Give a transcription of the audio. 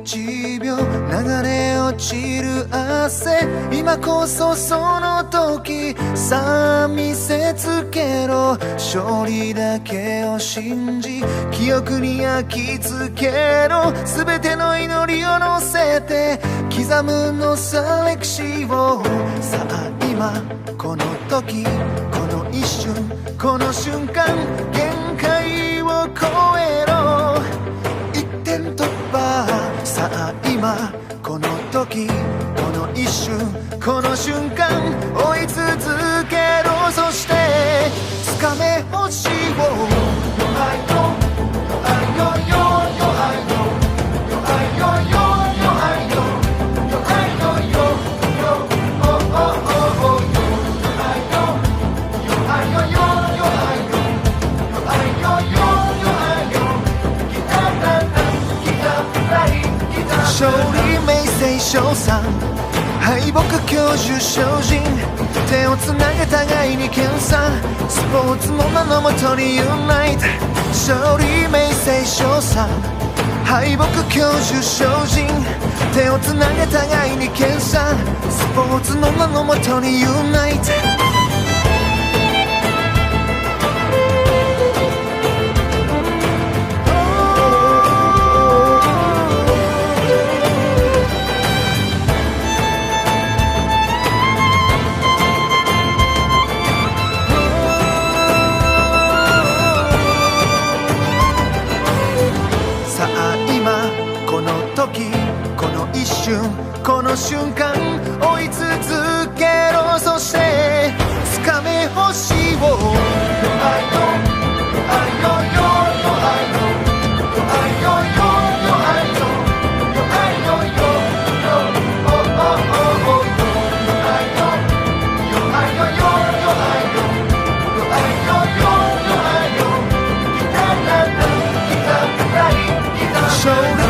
1秒流れ落ちる汗、今こそその時、さあ見せつけろ、勝利だけを信じ記憶に焼き付けろ、全ての祈りを乗せて刻むのさ歴史を。さあ今この時、この一瞬、この瞬間、限界を超えろ、一点突破。さあ今この時、この一瞬、この瞬間、追い続けろ、そして掴め星を。Your eye, your eye, your eye, your eye, your eye, your eye, your eye, your eye, your eye, your oh oh oh oh, your eye, your eye, your eye, your eye, your eye, your eye, your eye, 勝利名声称賛、敗北教授精進、手をつなげ互いに研鑽、スポーツの名のもとにユナイト。勝利名声称賛、敗北教授精進、手をつなげ互いに研鑽、スポーツの名のもとにユナイト。この一瞬、この瞬間、追い続けろ、そして掴め星を。勝利